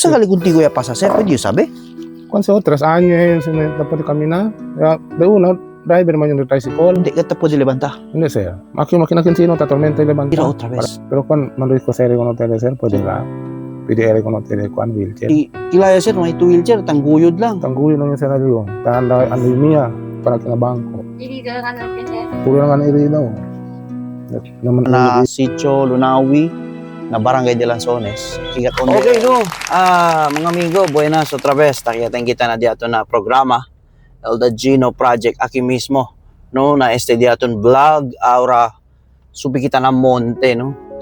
Sakali contigo ya pasa, sir, pwede yung sabi? Kung sa otras años, dapat kami na. Kaya, una, driver man yung tricycle. Hindi ka pwede libanta. Hindi, sir. Makina sino, tatormento yung Tira levanta. otra vez. Pero kung manulit ko sa ere ko ng tele, sir, pwede nga. Pwede ere ko ng tele, kung wheelchair. Kilaya, sir, may two wheelchair, tangguyod lang. Tangguyo lang yung senaryo. Tanda, ano yung miya, parang kinabangko. Irido lang ano sir. Puro lang ang iri daw. Naman Na Sitio Lunawi, na Barangay de Lanzones. Okay, no. Mga amigo, buenas otra vez. Takiyatin kita na diato na programa. El Gino Project, aki mismo. No, na este diaton vlog, aura, subi kita ng monte, no.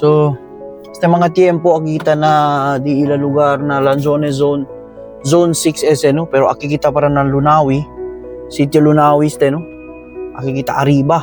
So, sa mga tiempo akita na di ila lugar na Lanzones Zone 6 no, pero akikita para ng Lunawi, Sitio Lunawi no, akikita arriba.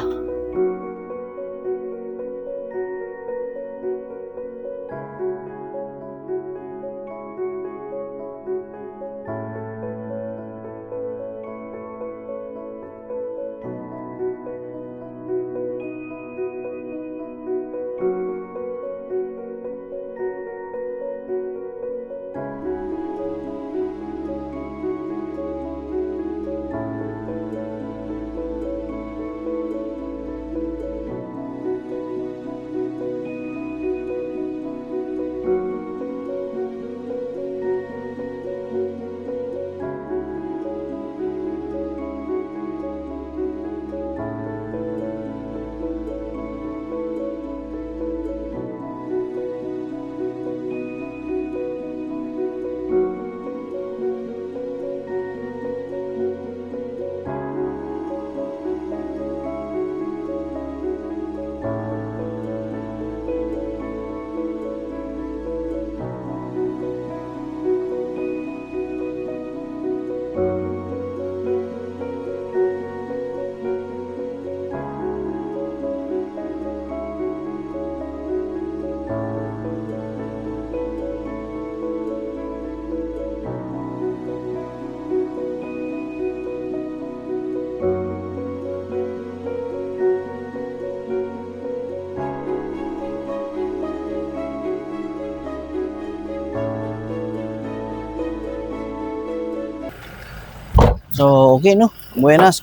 So, okay, no? Buenas.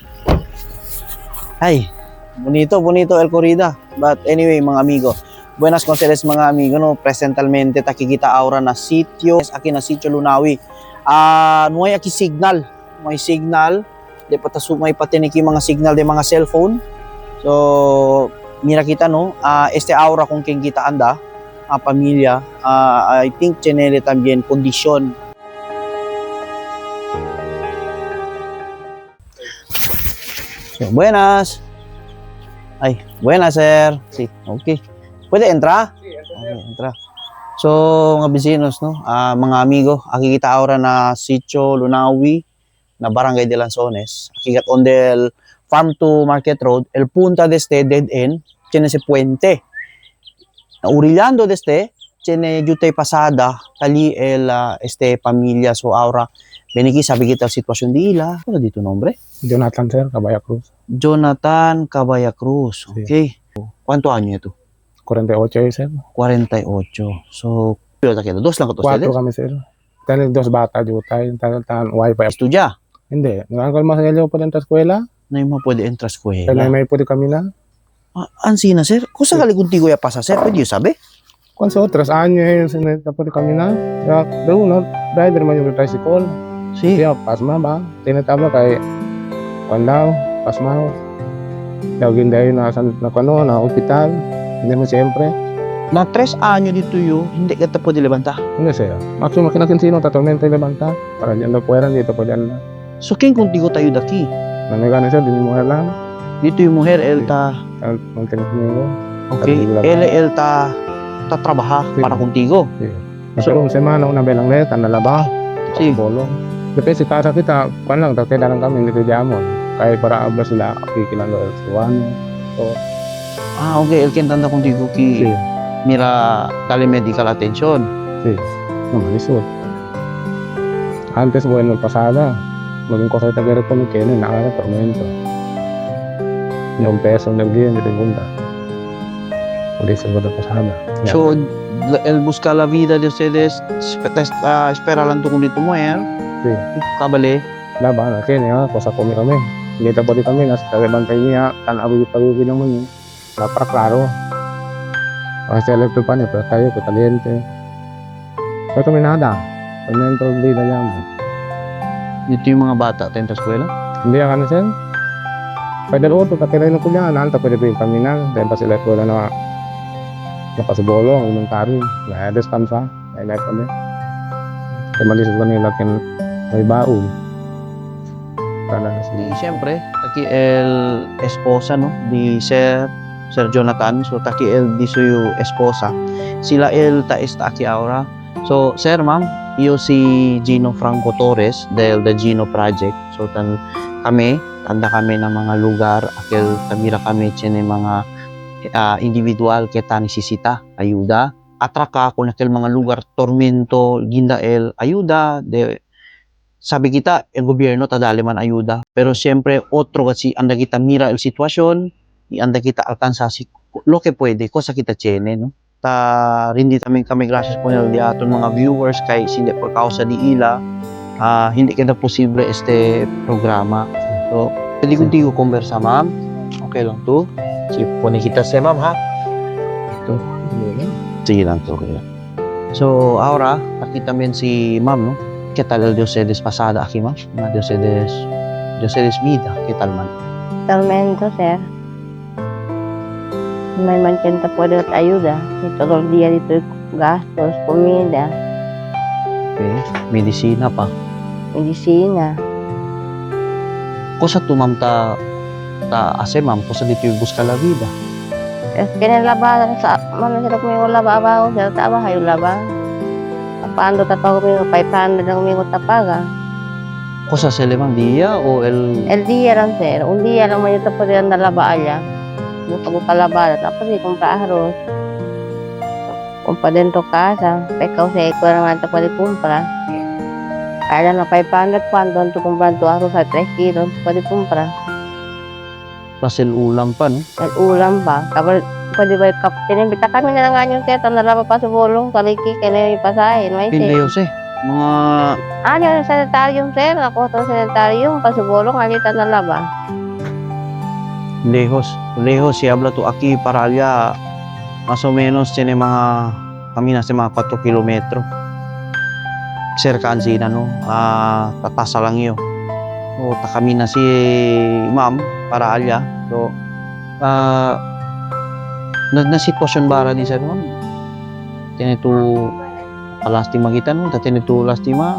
Ay, bonito el corrida. But anyway, mga amigo. Buenas conceres, mga amigo, no? Presentalmente, takikita aura na sitio. Aquí na Sitio Lunawi. No hay aquí signal. May signal. De patasu may patiniki mga signal de mga cellphone. So, mira kita, no? Este aura kung king kita anda, pamilya, I think tiene también kondisyon. So, buenas. Ay, buenas, sir. Sí, okay. ¿Puede entrar? Sí, okay, entra. So, mga vecinos, no? Mga amigo, akikita ahora na Sitio Lunawi, na Barangay de Lanzones. Akikat on del farm to market road, el punta de este dead end, tiene ese puente. Orillando de este, tiene yutay pasada, tali el este familia, so ahora, beniki sabi kita sitwasyon di ila. Ano dito nombre? Jonathan, sir, Cabaya Cruz. Jonathan Cabaya Cruz. Okay. ¿Cuánto año ito? 48, sir. 48. So, pero takito, dos lang ka to 4 ustedes? kami, sir. Tayo 2 bata, jutay. Tayo wifi. Estudia. Hindi. Nangangkal mas nila po sa eskwela. Na yung mga pwede entrar Kaya eskwela. may pwede kami na. Ansi na, sir? Kung sakali contigo ya pasa, sir, pwede yung sabi? Kung sa otras años, dapat kami na. Kaya, una, driver man yung tricycle. Si. Kaya, pasma ba? Tinataba kay Pandaw, pasma. Dawagin dahil na ospital. Hindi mo siyempre. Na 3 anyo dito yun, hindi ka pwede libanta. Hindi siya. Maximum makinakin sino, tatormento yung levanta. Para dyan na puweran, dito po dyan na. So, king contigo tayo daki. Nanagana siya, din mo lang. Dito yung mujer, elta. Magkalit mo. Okay. Regular. LL ta trabaha Sí. para contigo. Pero semana una belang leta nalaba. Sí. Bolong. Depende sa casa kita, pan lang, tatay lang kami dito diamond. Kaya para abla sila, kikilan lo L1. So, Okay, el tanda contigo sí, ki mira telemedical attention. sí, no malisod. Antes bueno pasada, maging cosa tagare ko ni Kenny na ara tormento. Yung peso nagdiyan dito gunda. Uli sa boda pasada. Yeah. So, el busca la vida de ustedes, espera lang to kung dito mo Sí. kabali. Laban na Kenny ha, cosa kami kami. Hindi ta pati kami nas tagabantay niya, tan abugi naman. Napaka klaro. Kasi alam pa niya, pero tayo kaliente. Pero kami nada. Tormento di na yan. Dito yung mga bata tayo sa eskwela. Hindi ka na siya. Pwede rin ito, katiray na ko niya. Nanta pwede ko yung paminang. Dahil pa sila ito na nakasibolo, ang tari. Nahades kan sa. Nahilay pa din. Kaya malisod ko nila kaya may baon. Kala na Di siya. siyempre, taki el esposa no di Sir Jonathan, so taki el di suyo esposa. Sila el taes taki aura. So, sir, ma'am, iyo si Gino Franco Torres del The Gino Project. So, tanda kami ng mga lugar, akil tamira kami tiyan mga individual kita nisisita, ayuda. Atraka kung nakil mga lugar, tormento, ginda el ayuda, sabi kita, el gobyerno tadali man ayuda. Pero siyempre, otro kasi anda kita mira el sitwasyon, anda kita alcanza si lo que puede, cosa kita tiene, no? Hindi kami gracias po nila di aton mga viewers kay hindi por causa di ila, hindi kita posible este programa. So, pwede contigo conversa, ma'am. Okay lang to. Si pone kita sa ma'am, ha? Ito. Sige lang to. Okay lang. So, ahora, nakita men si ma'am, no? ¿Qué tal el Diosedes pasada aquí, ma'am? Una Diosedes vida, ¿qué tal, man? Tormento, sir. No hay man quien te puede ayuda. Y todo el día dito gastos, comida, Okay. Medisina pa. medicina. Cosa tu, ma'am, ta ase, ma'am, cosa dito yung busca la vida. Es que en la bada, sa mana sila kumingo laba abajo, sila taba kayo laba. Paano tataw kumingo, 500 lang kumingo tapaga. Cosa se le ma'am, día o El día lang, sir. Un día lang man yung tapos yan nalaba alya. Buka-buka labada, tapos di kumpra arroz. Kumpa dentro casa, pekaw sa eko naman tapos di kumpra. Kaya na 500 cuando tu kumpra tu arroz sa 3 kilos, pwede kumpra. pasel ulam pa, no? At ulam ba? Kapag pwede ba yung tinibita kami na lang nga yung teto, nalaba pa sa bulong, taliki, kaya yung pasahin, may Pinleo, eh. Mga ano yung sanitarium, sir? Ako ito sanitarium, pasubulong, alita nalaba. lejos si habla tu aquí para allá, más o menos tiene mga kami nasa mga 4 kilometro. Cerkaan sina, no? Tatasa lang yun. So, kami na si ma'am para allá. So, na sitwasyon bara din sa ma'am. Tiene tu lastima kita, no? Tiene tu lastima.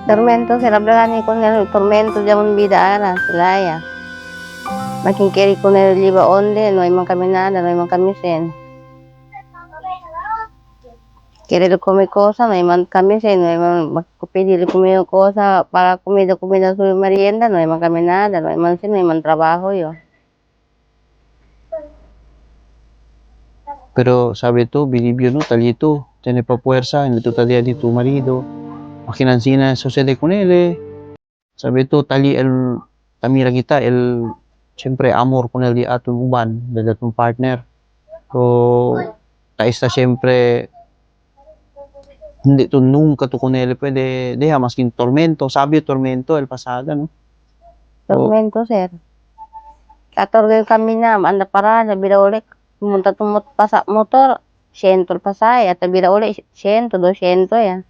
Tormento, sir, hablani ko na tormento dyan bida ara, silaya. Making kiri ko na liba onde, no hay man kami nada, no hay man kami sen. Kiri ko may cosa, no hay man kami sen, no hay man magkupidili ko may cosa para comida sa merienda, no hay man kami nada, no hay man sen, no hay man trabajo yo. Pero sabi tu, bilibyo, no? Talito, tiene pa puwersa, hindi tu talia di tu marido. Makinansina sucede con él. Sabi tu, tali el tamira kita, siyempre amor con él di atong uban, dahil atong partner. So, taista siyempre, hindi to nunca to con él pwede, deha, maskin tormento, sabi tormento, el pasada, no? Tormento, sir. Katorgay kami na, anda para, nabila ulit. Pumunta tumot pasa motor, 100 el pasay, at nabila ulit, 100, 200 yan.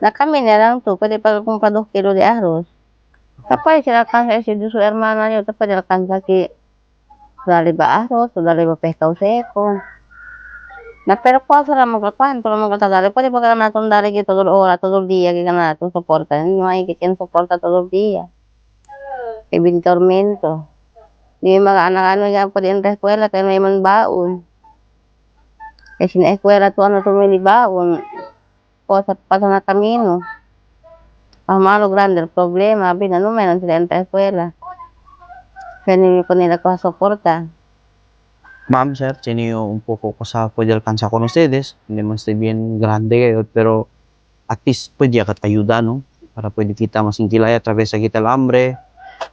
Na kami na lang to, pwede pa kung pa 2 kilo de arroz. Tapos sila kansa si su hermana niyo, tapos sila kansa ki dali ba arroz, o dali ba pescado seco. Na pero po sa magpapan, pero magtatadali, pwede ba ka natin dali ki todo ora, todo dia, ki ka natin suporta. Hindi makikitin suporta todo dia. Ibig tormento. Di mga anak-ano yan po din sa eskwela, kaya may man baon. Kasi na-eskwela to ano tumilibaon. Po sa paso na kamino. Pamalo grande el problema. Binano meron sila sa eskwela. Kaya hindi ko nila ko suporta. Ma'am, sir, tiene un poco cosa puede alcanzar con ustedes. Hindi man estoy bien grande kayo, pero at least pwede akat ayuda, no? Para pwede kita masingkilay a través de kita el hambre,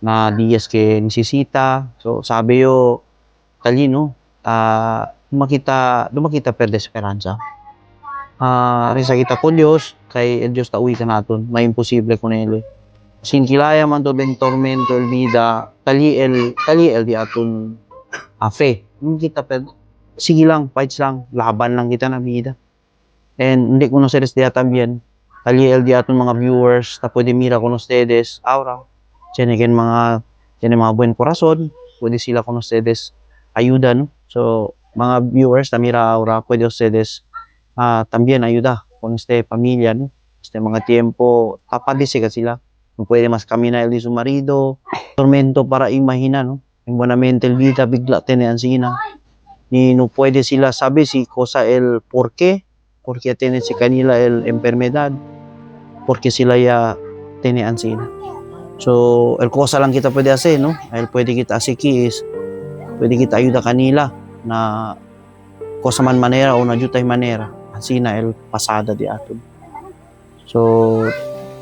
na días que necesita. So, sabi yo, talino, lumakita per desesperanza. Resa kita ko Diyos, kay el Diyos tauwi ka naton, may imposible ko nila. Singkilaya man to ben tormento el vida, tali el di aton fe. Hindi kita per, sige lang, fights lang, laban lang kita na vida. And hindi ko ustedes dia también, tali el di aton mga viewers, ta pwede mira con ustedes, ahora, tiene mga buen corazon, pwede sila con ustedes ayuda, no? So, mga viewers, na mira ahora, pwede ustedes también ayuda con pamilya, no? Mga tiempo, tapadisi ka sila. No puede más caminar el de su marido. Tormento para imagina, no? En buenamente el vida bigla tiene ansina. Ni no puede sila sabi si cosa el por qué. Porque tiene si kanila el enfermedad. Porque sila ya tiene ansina. So, el cosa lang kita pwede hacer, no? El pwede kita asiki is, pwede kita ayuda kanila na cosa man manera o na jutay manera. Ansina el pasada di aton. So,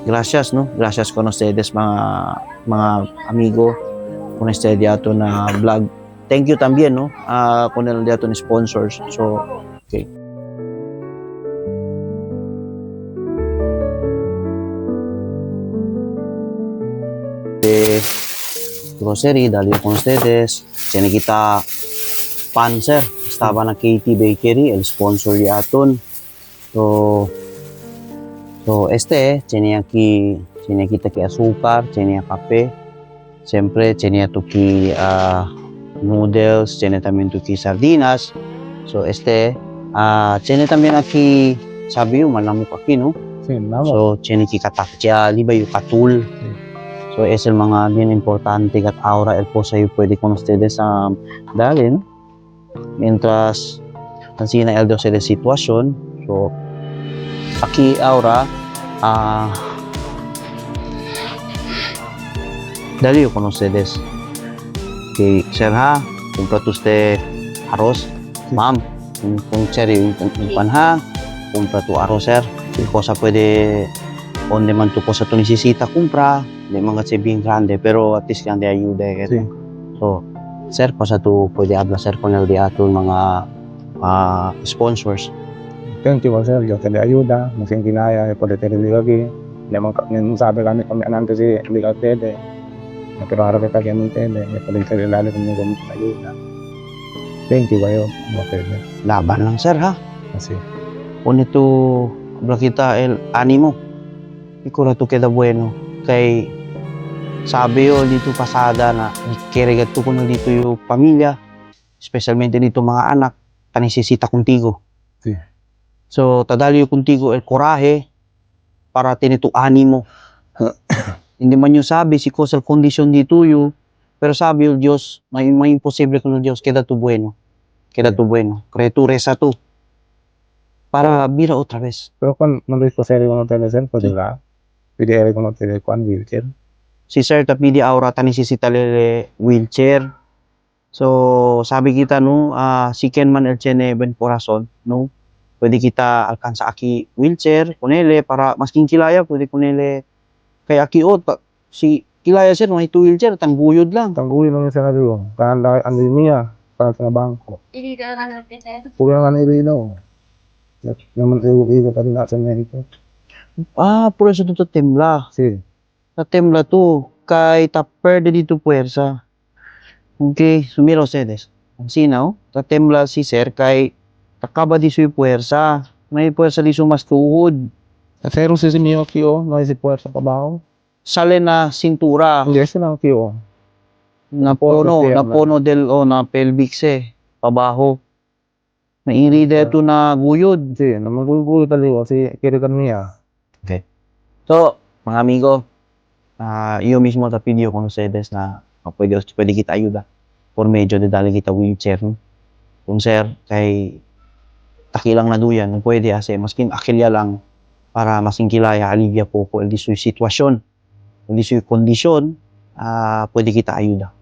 gracias, no? Gracias con ustedes mga amigo con este diato na vlog. Thank you también, no? Con el diato ni sponsors. So, okay. Grocery, dali con ustedes. Tiene kita pan, sir. Estaba na KT Bakery, el sponsor di aton. So, tiene kita ki azúcar, tiene kape, siempre tiene tu ki noodles, tiene también tu ki sardinas. So, tiene también aquí, sabi yung malamok aquí, no? Sí, nada. So, tiene ki katakya, liba yung katul. So, es el mga bien importante kat ahora el po sa'yo pwede con ustedes dali, no? Mientras ansina el de sitwasyon, so, aquí ahora dali con ustedes. Okay, sir ha, compra usted arroz, ma'am. Kung sir yung panha, compra tu arroz, sir. Cosa puede, onde man tu cosa tu necesita, compra. Hindi mga kasi bien grande, pero at least grande ayuda. Sí. So, sir, cosa tu pwede habla, sir, con el de ato mga sponsors. Thank you, sir. Yo te le ayuda. Masing kinaya, pwede te rin lagi. Yung sabi kami anang kasi hindi ka tede. Pero harap ka kaya ng tede. Pwede te rin lalo kung gamit na ayuda. Thank you kayo. Okay. Laban lang, sir, ha? Kasi, Kung ito, habla kita el animo. Ikaw na ito queda bueno. Kay, sabi yo dito pasada na kirigat ko na dito yung pamilya, especialmente dito mga anak, tanisisita contigo. Sí. So, tadali yung contigo el coraje para tinito animo. Hindi man yung sabi si cosa el kondisyon dito yung, pero sabi yung Diyos, may imposible ko ng Diyos, queda tu bueno. Queda tu bueno. Creature reza tu. Para mira otra vez. pero kung nandun ko sa rin ko ng telesen, pwede ka. Pwede rin ko ng telekuan, wheelchair. Si Sir Tapidi Aura tanisisita lele wheelchair. So, sabi kita no, si Ken man el tiene buen corazon, no? Pwede kita alcanza aki wheelchair, kunele, para mas kilaya, pwede kunele, kay aki si kilaya sir, may 2 wheelchair, tangguyod lang. Tangguli lang yung sinabi ko. Kaya ang niya, para sa bangko. Kuya nga na ilinaw. Naman iwo pa rin nasa Mexico. Por eso to tembla. Si, Sa tembla to, kay perde dito puwersa. Okay, sumira ustedes. Ansina, ta tembla si sir, kay takaba di suy puwersa. May puwersa di su mas tuhod. at meron si Simio Kyo, naisip sa pabaho. Sale na sintura. Hindi sila Kyo. Napono na pelvic pabaho. Nairida ito na guyod. Si, namagugulo talaga si Kirikan niya. So, mga amigo, yo mismo te pidió con ustedes na pwede kita ayuda por medio de dali kita wheelchair. No? Kung sir, kay takilang na duyan, kung pwede ase, maskin akilya lang, para masing kilaya, alivya po ko, di suy sitwasyon, di suy kondisyon, pwede kita ayuda.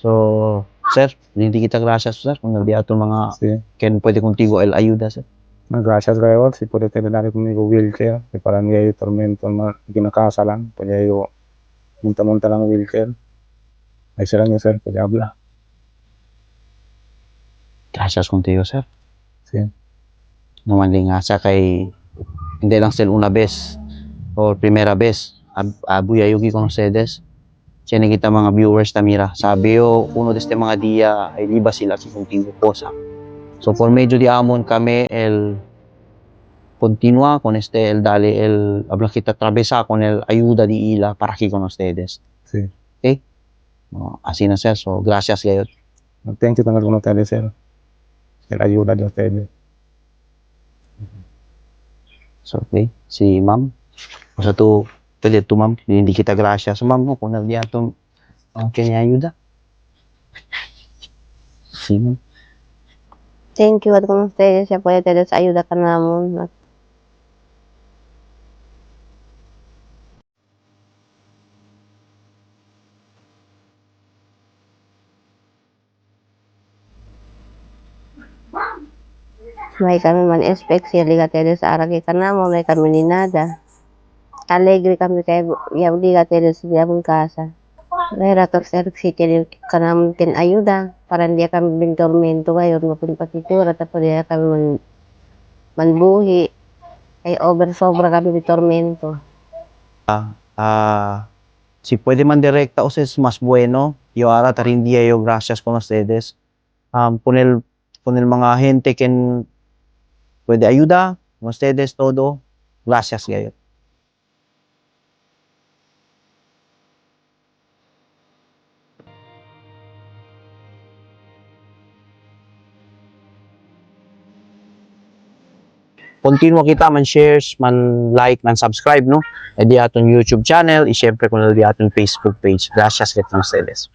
So, sir, hindi kita gracias, sir, kung naldi ato mga, Sí. ken pwede contigo el ayuda, sir. Gracias kayo, si puede tener dali conmigo wheelchair, que para mí hay tormento na ginakasa lang, puede yo munta-munta lang wheelchair. Ay sila niyo sir, puede habla. Gracias contigo, sir. Sí. Naman din nga sa kay, hindi lang sila una vez, o primera vez, abuyayugi con ustedes. Siya kita mga viewers na mira. Sabi yo, uno de este mga dia, ay liba sila si contigo cosa. So, por medio de amon kami, el continúa con este, el dale, el habla kita atravesa con el ayuda de ila para aquí con ustedes. Sí. Okay? No, así na sir. So, gracias kayo. Thank you también con ustedes, sir. La ayuda de ustedes. So, okay. Si ma'am. Sa to, pwede to ma'am. Hindi kita gracias. Ma'am, no, kung naldi atong kanya ayuda. Si ma'am. Thank you at kung ustedes siya puede tener ayuda ka namon. May kami man especially ka tener sa aragi ka namon, may kami ni nada. Alegre kami kay yaudi ka tener sa diabong kasa. May rator sir si tener ka namon tin ayuda para hindi kami bin tormento kayo mapun patitura tapos di kami manbuhi. Kay over sobra kami di tormento. Si puede man directa o es más bueno. Yo ahora tarindia yo gracias con ustedes. Con el mga gente que puede ayuda, con ustedes todo. Gracias kayo. Continua kita man shares, man like, man subscribe, no? E di atong YouTube channel, y syempre kung di atong Facebook page. Gracias kayo con ustedes.